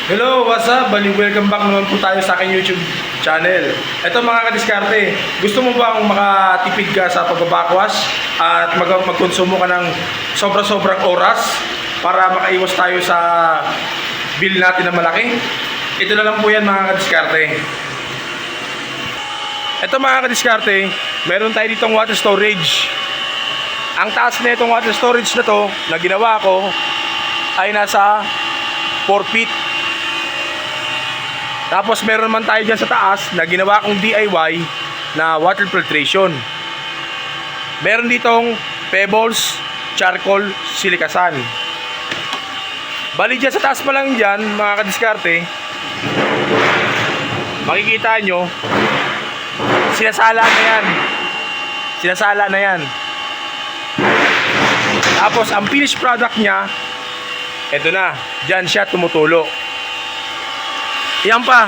Hello, what's up? Welcome back naman po tayo sa aking YouTube channel. Ito mga kadiskarte, gusto mo bang makatipid ka sa pagbabakwas at magkonsumo ka ng sobra-sobrang oras para makaiwas tayo sa bill natin na malaki? Ito na lang po yan mga kadiskarte. Ito mga kadiskarte, meron tayo ditong water storage. Ang taas na itong water storage na to na ginawa ko ay nasa 4 feet. Tapos meron naman tayo dyan sa taas na ginawa kong DIY na water filtration. Meron ditong pebbles, charcoal, silica sand. Bali dyan sa taas pa lang dyan mga kadiskarte, makikita nyo, sinasala na yan. Sinasala na yan. Tapos ang finished product nya, eto na, dyan siya tumutulo. Yan pa,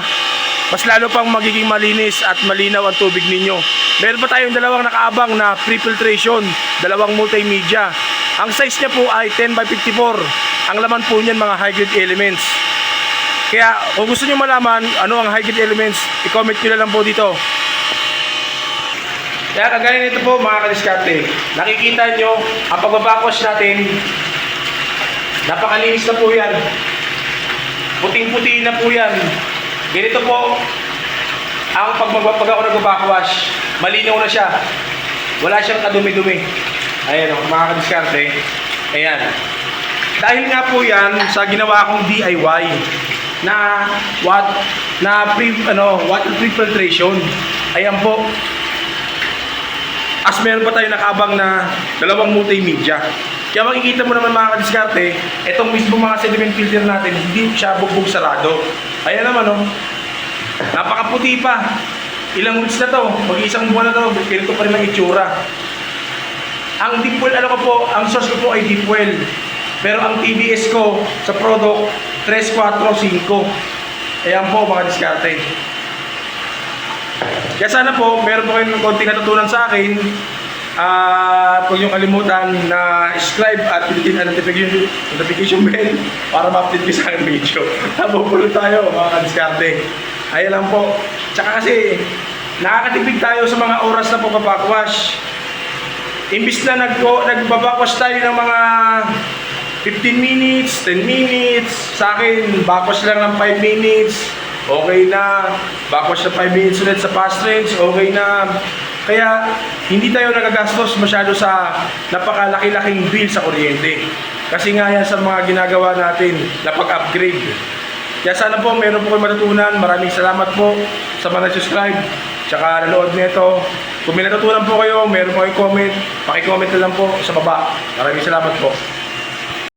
mas lalo pang magiging malinis at malinaw ang tubig ninyo. Meron pa tayong dalawang nakaabang na pre-filtration, dalawang multimedia. Ang size niya po ay 10x54. Ang laman po niyan mga high-grade elements. Kaya kung gusto niyo malaman ano ang high-grade elements, i-comment nyo na lang po dito. Kaya kagaya nito po mga kadiskarte, nakikita nyo ang pagbabakwas natin, napakalinis na po yan. Puting-puti na po yan. Ganito po ang pag ako nagbabakwash. Malinaw na siya. Wala siyang kadumi-dumi. Ayan o, mga kadiskarte. Ayan. Dahil nga po yan sa ginawa kong DIY na water filtration. Ayan po. As meron pa tayo nakaabang na dalawang multimedia. Kaya makikita mo naman mga kadiskarte, itong mismo mga sediment filter natin, hindi siya bugbog sarado. Ayan naman o, napakaputi pa. Ilang weeks na to, mag-iisang buwan na to, ganito pa rin ang itsura. Ang deep well, ano ko po, ang source ko po ay deep well. Pero ang TDS ko sa product, 345. Ayan po mga diskarte. Kaya sana po, meron po kayong konting natutunan sa akin. Huwag niyong kalimutan na subscribe at pindutin ang notification bell para ma-update ko sa aking video. Nabubulo tayo mga kadiskarte. Ayan lang po. Tsaka kasi nakakatipid tayo sa mga oras na pagpapakwash. Imbis na nagbabakwash tayo ng mga 15 minutes, 10 minutes, sa akin bakwash lang ng 5 minutes, okay na. Bakwash na 5 minutes ulit sa fast range, okay na. Kaya hindi tayo nagagastos masyado sa napakalaki-laking bill sa kuryente. Kasi nga yan sa mga ginagawa natin na pag-upgrade. Kaya sana po meron po kayo matutunan. Maraming salamat po sa mga nag-subscribe tsaka nanood nito. Kung may natutunan po kayo, meron po kayo comment, paki-comment na lang po sa baba. Maraming salamat po.